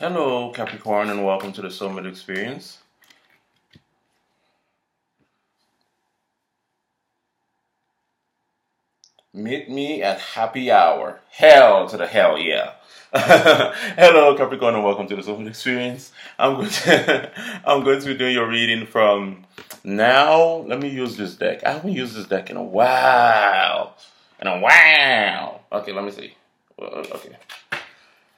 Hello, Capricorn, and welcome to the Summit Experience. Meet me at happy hour. Hell to the hell, yeah. Hello, Capricorn, and welcome to the Summit Experience. I'm going to be doing your reading from now. Let me use this deck. I haven't used this deck in a while. Okay, let me see. Okay.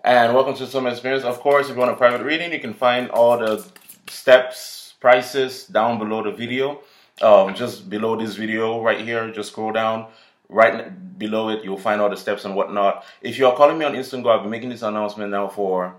And welcome to Some Experience. Of course, if you want a private reading, you can find all the steps, prices down below the video. Just below this video right here, just scroll down. Right below it, you'll find all the steps and whatnot. If you are calling me on Instant Go, I've been making this announcement now for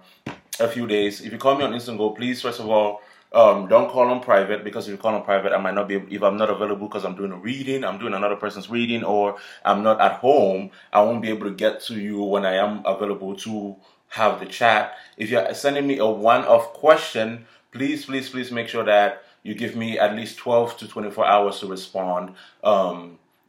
a few days. If you call me on Instant Go, please, first of all, don't call on private, because if you call on private, I might not be able, if I'm not available because I'm doing a reading, I'm doing another person's reading, or I'm not at home, I won't be able to get to you when I am available to have the chat. If you're sending me a one-off question, please make sure that you give me at least 12 to 24 hours to respond.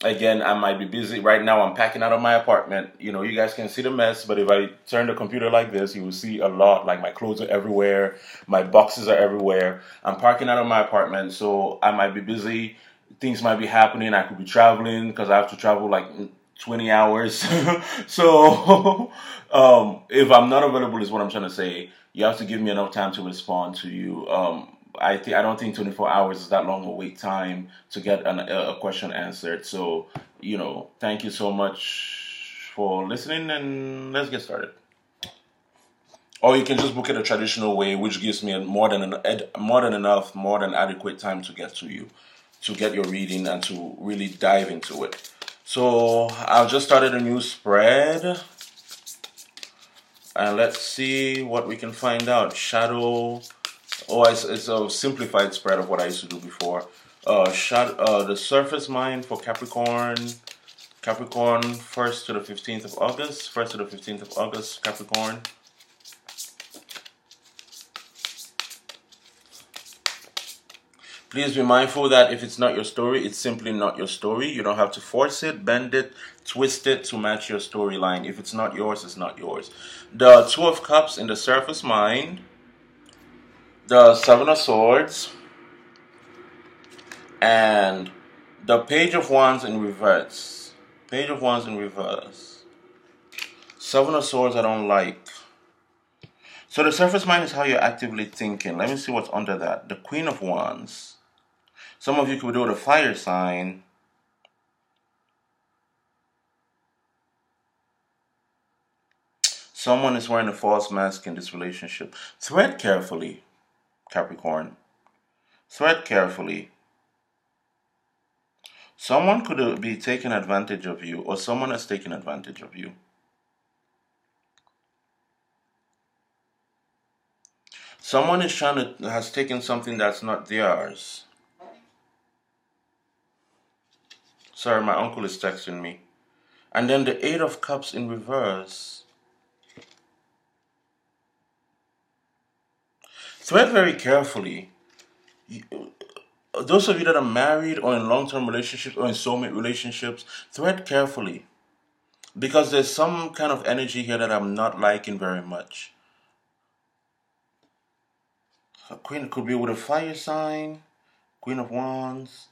Again, I might be busy right now. I'm packing out of my apartment. You know, you guys can see the mess, but if I turn the computer like this, you will see a lot. Like, my clothes are everywhere, my boxes are everywhere. I'm parking out of my apartment, so I might be busy. Things might be happening. I could be traveling because I have to travel like 20 hours. So if I'm not available is what I'm trying to say. You have to give me enough time to respond to you. I don't think 24 hours is that long a wait time to get a question answered. So, thank you so much for listening, and let's get started. Or you can just book it a traditional way, which gives me more than adequate time to get to you, to get your reading and to really dive into it. So I've just started a new spread, and let's see what we can find out. Shadow. Oh, it's a simplified spread of what I used to do before. The surface mind for Capricorn. Capricorn, 1st to the 15th of August. 1st to the 15th of August, Capricorn. Please be mindful that if it's not your story, it's simply not your story. You don't have to force it, bend it, twist it to match your storyline. If it's not yours, it's not yours. The Two of Cups in the surface mind. The Seven of Swords, and the Page of Wands in reverse. Page of Wands in reverse. Seven of Swords I don't like. So the surface mind is how you're actively thinking. Let me see what's under that. The Queen of Wands. Some of you could do the fire sign. Someone is wearing a false mask in this relationship. Thread carefully, Capricorn. Thread carefully. Someone could be taking advantage of you, or someone has taken advantage of you. Someone has taken something that's not theirs. Sorry, my uncle is texting me. And then the Eight of Cups in reverse. Thread very carefully. Those of you that are married or in long-term relationships or in soulmate relationships, thread carefully. Because there's some kind of energy here that I'm not liking very much. A queen could be with a fire sign. Queen of Wands.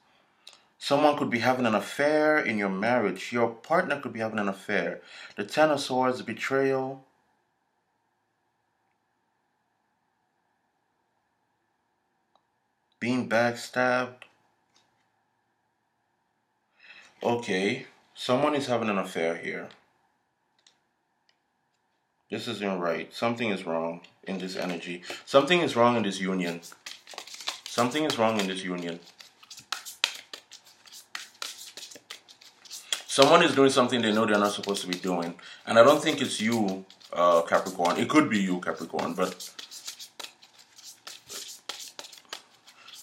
Someone could be having an affair in your marriage. Your partner could be having an affair. The Ten of Swords, betrayal. Being backstabbed. Okay, someone is having an affair here. This isn't right. Something is wrong in this energy. Something is wrong in this union. Something is wrong in this union. Someone is doing something they know they're not supposed to be doing. And I don't think it's you, Capricorn. It could be you, Capricorn, but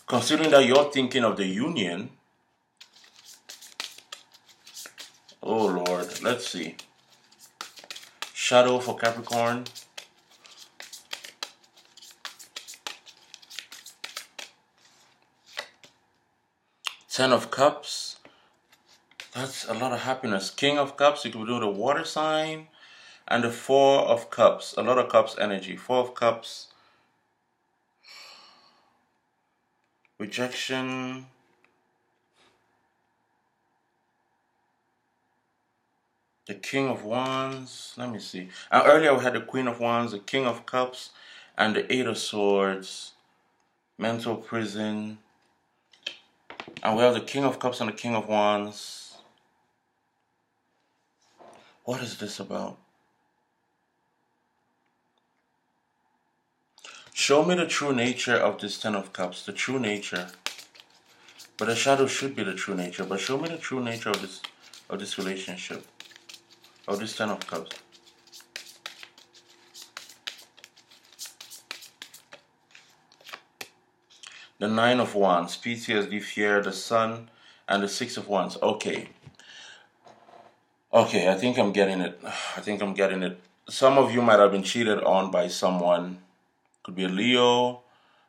considering that you're thinking of the union, oh Lord, let's see. Shadow for Capricorn. Ten of Cups. That's a lot of happiness. King of Cups, you could do the water sign. And the Four of Cups, a lot of Cups energy. Four of Cups, rejection. The King of Wands, let me see. Earlier we had the Queen of Wands, the King of Cups, and the Eight of Swords, mental prison. And we have the King of Cups and the King of Wands. What is this about? Show me the true nature of this Ten of Cups, the true nature. But the shadow should be the true nature. But show me the true nature of this relationship, of this Ten of Cups. The Nine of Wands, PTSD, fear, the Sun, and the Six of Wands. Okay. Okay, I think I'm getting it. I think I'm getting it. Some of you might have been cheated on by someone. Could be a Leo,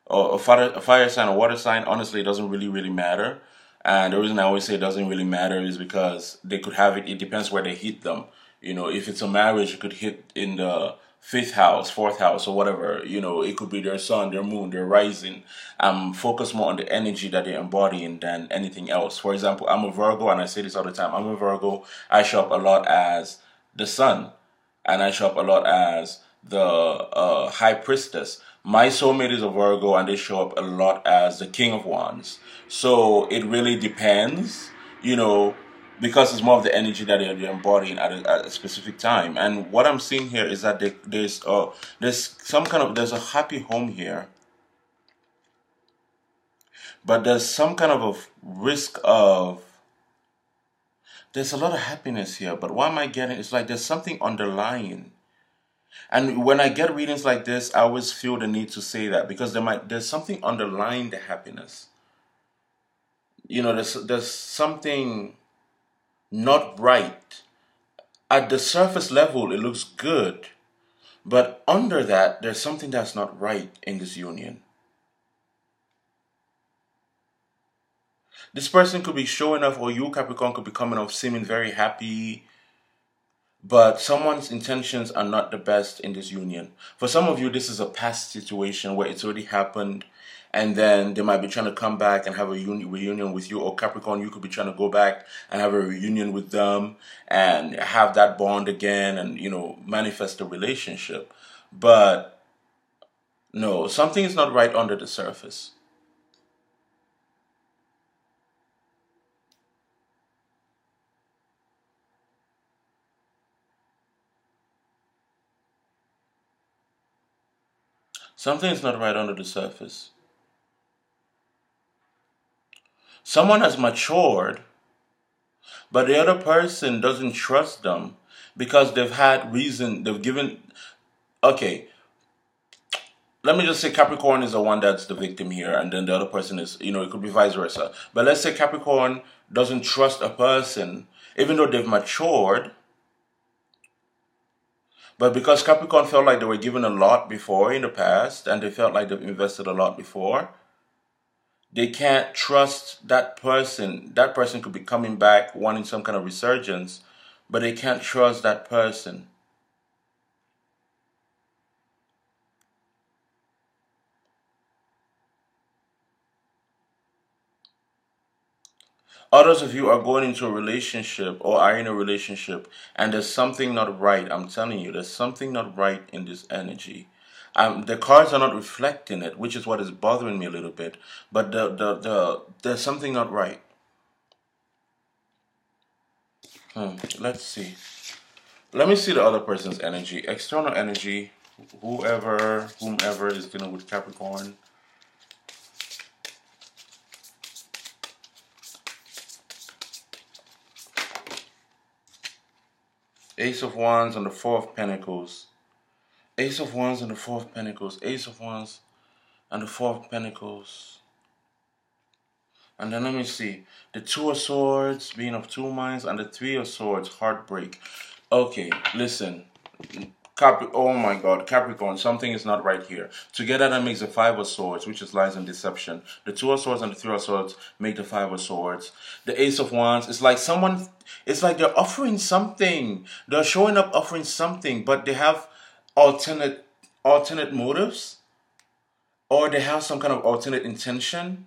or a fire sign, a water sign. Honestly, it doesn't really matter. And the reason I always say it doesn't really matter is because they could have it. It depends where they hit them. You know, if it's a marriage, it could hit in the 5th house, 4th house, or whatever. You know, it could be their sun, their moon, their rising. Focus more on the energy that they're embodying than anything else. For example, I'm a Virgo, and I say this all the time. I'm a Virgo. I show up a lot as the sun, and I show up a lot as the High Priestess. My soulmate is a Virgo, and they show up a lot as the King of Wands. So it really depends, you know, because it's more of the energy that they're embodying at a specific time. And what I'm seeing here is that there's a happy home here, but there's some kind of a risk of, there's a lot of happiness here, but what am I getting? It's like there's something underlying. And when I get readings like this, I always feel the need to say that because there's something underlying the happiness. You know, there's something not right. At the surface level, it looks good, but under that, there's something that's not right in this union. This person could be showing off, or you, Capricorn, could be coming off seeming very happy, but someone's intentions are not the best in this union. For some of you, this is a past situation where it's already happened, and then they might be trying to come back and have a reunion with you. Or Capricorn, you could be trying to go back and have a reunion with them and have that bond again and, you know, manifest a relationship. But no, something is not right under the surface. Something is not right under the surface. Someone has matured, but the other person doesn't trust them because they've had reason, they've given, okay, let me just say Capricorn is the one that's the victim here, and then the other person is, you know, it could be vice versa. But let's say Capricorn doesn't trust a person, even though they've matured, but because Capricorn felt like they were given a lot before in the past, and they felt like they've invested a lot before, they can't trust that person. That person could be coming back wanting some kind of resurgence, but they can't trust that person. Others of you are going into a relationship or are in a relationship and there's something not right. I'm telling you, there's something not right in this energy. The cards are not reflecting it, which is what is bothering me a little bit. But there's something not right. Let's see. Let me see the other person's energy. External energy, whomever is dealing with Capricorn. Ace of Wands and the Four of Pentacles. Ace of Wands and the Four of Pentacles. Ace of Wands and the Four of Pentacles. And then let me see. The Two of Swords, being of two minds, and the Three of Swords, heartbreak. Okay, listen. Oh my God, Capricorn, something is not right here. Together that makes the Five of Swords, which is lies and deception. The Two of Swords and the Three of Swords make the Five of Swords. The Ace of Wands, it's like someone, it's like they're offering something. They're showing up offering something, but they have alternate motives, or they have some kind of alternate intention.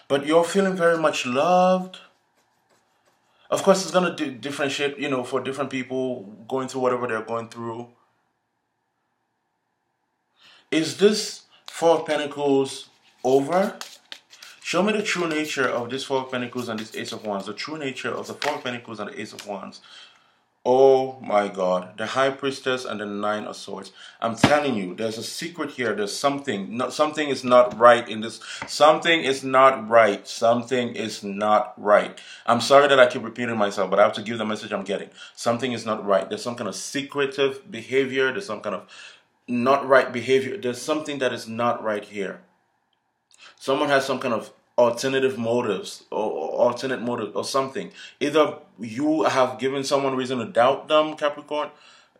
But you're feeling very much loved. Of course, it's going to differentiate, for different people going through whatever they're going through. Is this Four of Pentacles over? Show me the true nature of this Four of Pentacles and this Ace of Wands. The true nature of the Four of Pentacles and the Ace of Wands. Oh my God. The High Priestess and the Nine of Swords. I'm telling you, there's a secret here. There's something. Something is not right in this. Something is not right. Something is not right. I'm sorry that I keep repeating myself, but I have to give the message I'm getting. Something is not right. There's some kind of secretive behavior. There's some kind of not right behavior. There's something that is not right here. Someone has some kind of alternative motives or alternate motive or something. Either you have given someone reason to doubt them, Capricorn,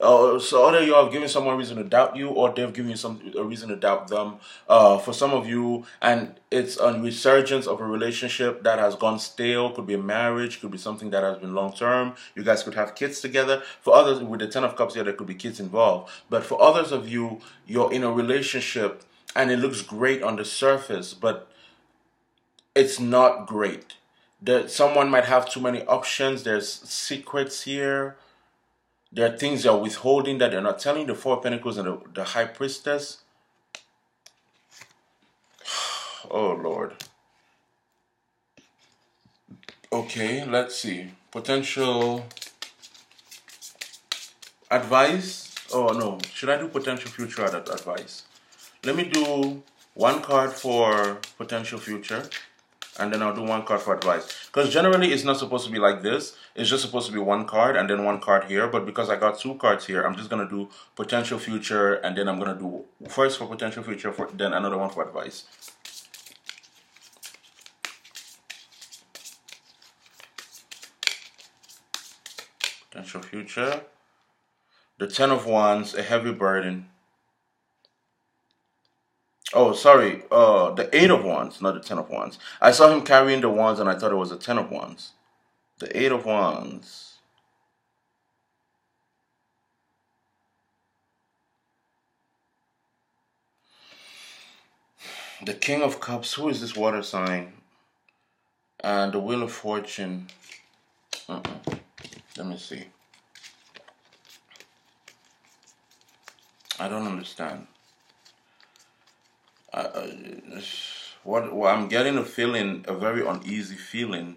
so either you have given someone reason to doubt you, or they've given you a reason to doubt them. For some of you, and it's a resurgence of a relationship that has gone stale. Could be a marriage, could be something that has been long term. You guys could have kids together. For others, with the Ten of Cups here, there could be kids involved. But for others of you, you're in a relationship and it looks great on the surface, but it's not great. Someone might have too many options. There's secrets here. There are things they're withholding that they're not telling. The Four of Pentacles and the High Priestess. Oh, Lord. Okay, let's see. Potential advice. Oh, no. Should I do potential future advice? Let me do one card for potential future, and then I'll do one card for advice. Because generally it's not supposed to be like this. It's just supposed to be one card and then one card here. But because I got two cards here, I'm just going to do potential future, and then I'm going to do first for potential future, then another one for advice. Potential future. The Ten of Wands, a heavy burden. Oh, sorry, the Eight of Wands, not the Ten of Wands. I saw him carrying the wands and I thought it was the Ten of Wands. The Eight of Wands. The King of Cups, who is this water sign? And the Wheel of Fortune. Let me see. I don't understand. What I'm getting a feeling, a very uneasy feeling.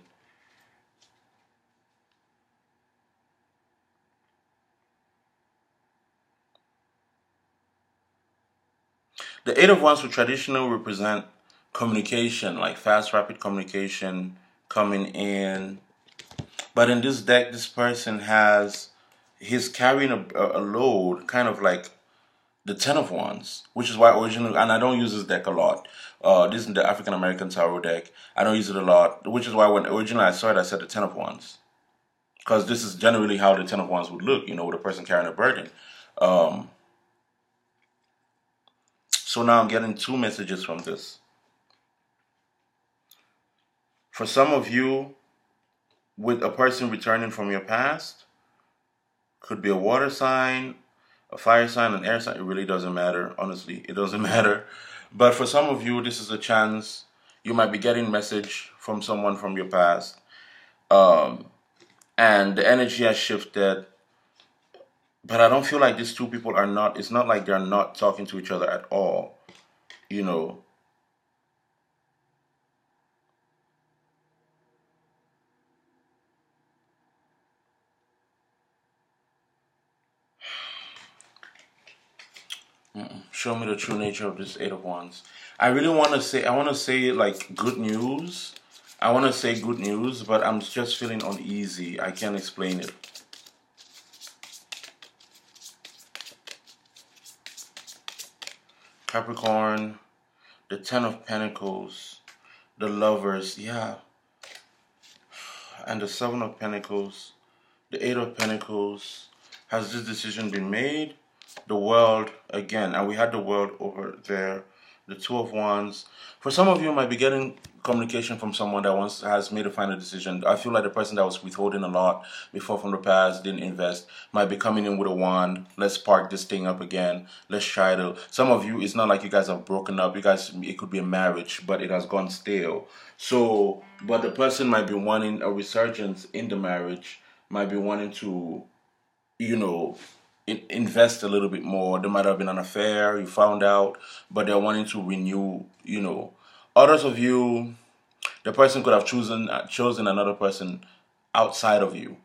The Eight of Wands would traditionally represent communication, like fast, rapid communication coming in. But in this deck, this person he's carrying a load, kind of like the Ten of Wands, which is why originally, and I don't use this deck a lot. This is the African American Tarot deck. I don't use it a lot, which is why when originally I saw it, I said the Ten of Wands. Because this is generally how the Ten of Wands would look, with a person carrying a burden. So now I'm getting two messages from this. For some of you, with a person returning from your past, could be a water sign, a fire sign, an air sign. It really doesn't matter. Honestly, it doesn't matter. But for some of you, this is a chance. You might be getting a message from someone from your past. And the energy has shifted. But I don't feel like these two people are not, it's not like they're not talking to each other at all. Show me the true nature of this Eight of Wands. I really want to say like good news. I want to say good news, but I'm just feeling uneasy. I can't explain it. Capricorn, the Ten of Pentacles, the Lovers, yeah. And the Seven of Pentacles, the Eight of Pentacles. Has this decision been made? the world again, and we had the world over there, the Two of Wands. For some of you, might be getting communication from someone that once has made a final decision. I feel like the person that was withholding a lot before from the past, didn't invest, might be coming in with a wand. Let's spark this thing up again. Let's try to. Some of you, it's not like you guys have broken up. You guys, it could be a marriage, but it has gone stale. So, but the person might be wanting a resurgence in the marriage, might be wanting to, you know, invest a little bit more. There might have been an affair, you found out, but they're wanting to renew, Others of you, the person could have chosen another person outside of you.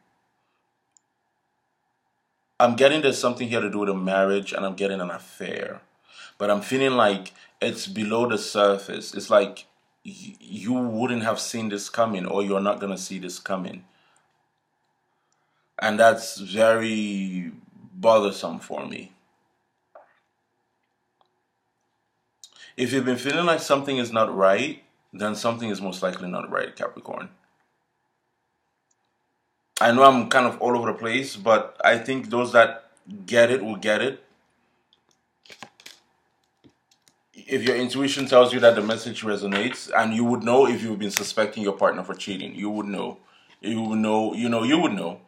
I'm getting there's something here to do with a marriage, and I'm getting an affair. But I'm feeling like it's below the surface. It's like you wouldn't have seen this coming, or you're not going to see this coming. And that's very bothersome for me. If you've been feeling like something is not right, then something is most likely not right, Capricorn. I know I'm kind of all over the place, but I think those that get it will get it. If your intuition tells you that the message resonates, and you would know if you've been suspecting your partner for cheating, you would know. You would know, you would know.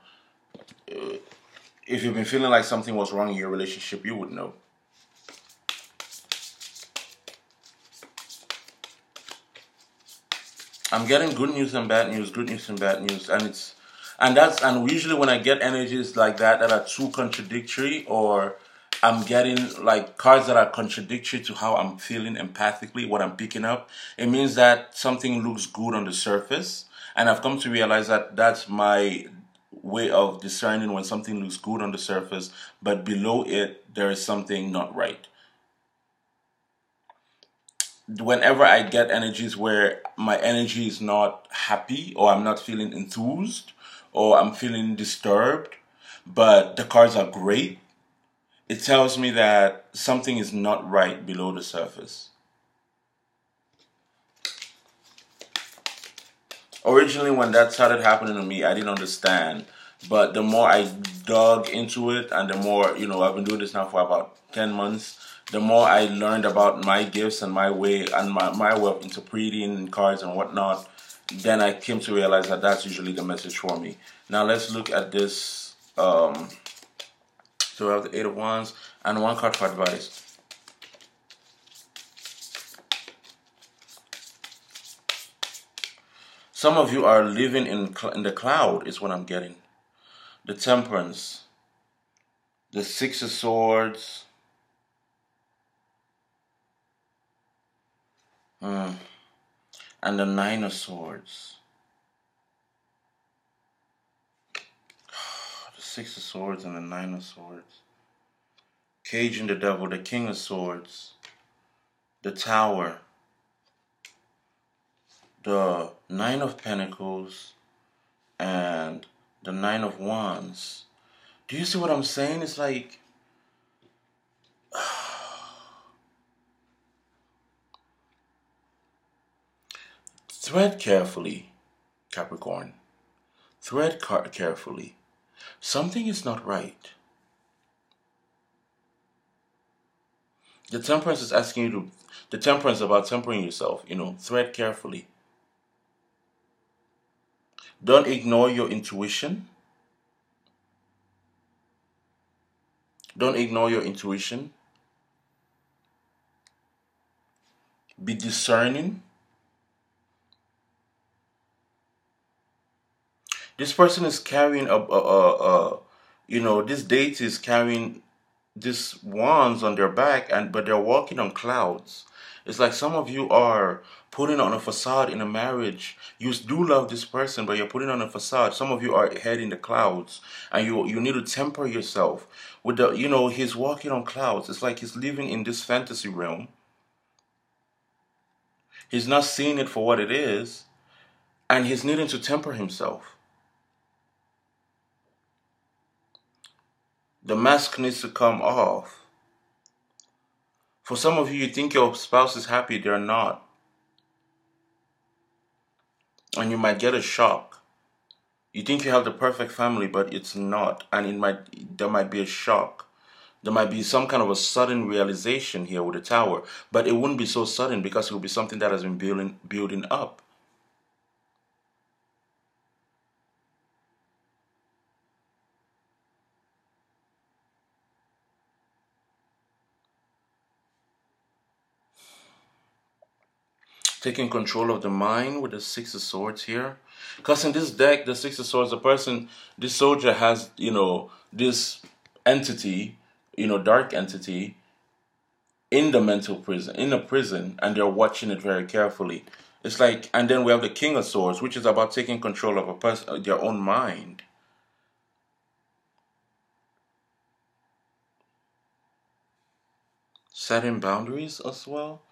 If you've been feeling like something was wrong in your relationship, you would know. I'm getting good news and bad news, good news and bad news, and usually when I get energies like that are too contradictory, or I'm getting like cards that are contradictory to how I'm feeling empathically, what I'm picking up, it means that something looks good on the surface, and I've come to realize that that's my way of discerning when something looks good on the surface, but below it there is something not right. Whenever I get energies where my energy is not happy, or I'm not feeling enthused, or I'm feeling disturbed, but the cards are great, it tells me that something is not right below the surface. Originally, when that started happening to me, I didn't understand. But the more I dug into it, and the more, I've been doing this now for about 10 months, the more I learned about my gifts and my way of interpreting cards and whatnot, then I came to realize that that's usually the message for me. Now let's look at this. So we have the Eight of Wands and one card for advice. Some of you are living in the cloud is what I'm getting. The Temperance, the Six of Swords, and the Nine of Swords. The Six of Swords and the Nine of Swords. Caging the Devil, the King of Swords, the Tower, the Nine of Pentacles, and the Nine of Wands. Do you see what I'm saying? It's like thread carefully, Capricorn. Thread carefully. Something is not right. The Temperance is asking you to, the Temperance is about tempering yourself, thread carefully. Don't ignore your intuition. Don't ignore your intuition. Be discerning. This person is carrying this date is carrying these wands on their back, but they're walking on clouds. It's like some of you are putting on a facade in a marriage. You do love this person, but you're putting on a facade. Some of you are head in the clouds, and you need to temper yourself with the, he's walking on clouds. It's like he's living in this fantasy realm. He's not seeing it for what it is, and he's needing to temper himself. The mask needs to come off. For some of you, you think your spouse is happy, they're not. And you might get a shock. You think you have the perfect family, but it's not. And there might be a shock. There might be some kind of a sudden realization here with the Tower, but it wouldn't be so sudden because it will be something that has been building up. Taking control of the mind with the Six of Swords here. Because in this deck, the Six of Swords, the person, this soldier has, this entity, dark entity in the mental prison, in a prison, and they're watching it very carefully. It's like, and then we have the King of Swords, which is about taking control of a person, their own mind. Setting boundaries as well.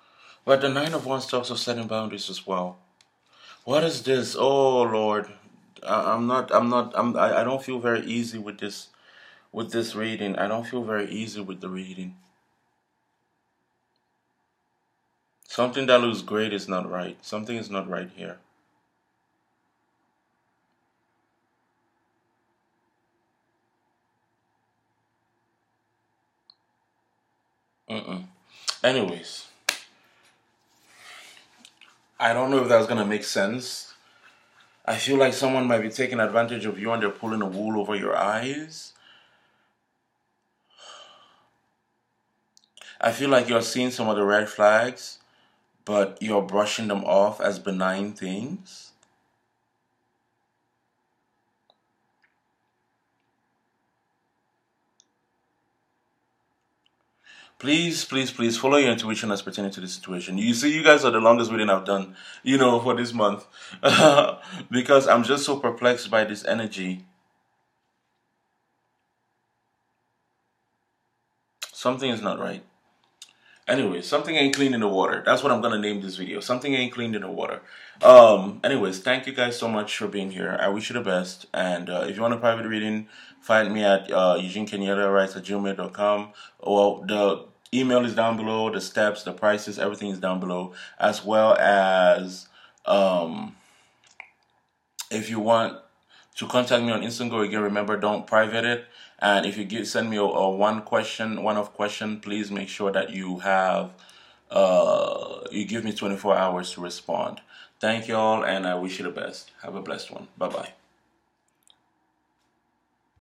But the Nine of Wands talks of setting boundaries as well. What is this? Oh Lord, I don't feel very easy with this reading. I don't feel very easy with the reading. Something that looks great is not right. Something is not right here. Anyways, I don't know if that's gonna make sense. I feel like someone might be taking advantage of you and they're pulling a wool over your eyes. I feel like you're seeing some of the red flags, but you're brushing them off as benign things. Please, please, please follow your intuition as pertaining to this situation. You see, you guys are the longest reading I've done, for this month. Because I'm just so perplexed by this energy. Something is not right. Anyway, something ain't clean in the water. That's what I'm going to name this video. Something ain't clean in the water. Anyways, thank you guys so much for being here. I wish you the best. And if you want a private reading, find me at Eugenekenyattawrites@gmail.com. Well, the email is down below. The steps, the prices, everything is down below. As well as if you want to contact me on Instagram, again, remember, don't private it. And if you send me a one-off question, please make sure that you have you give me 24 hours to respond. Thank you all, and I wish you the best. Have a blessed one. Bye bye.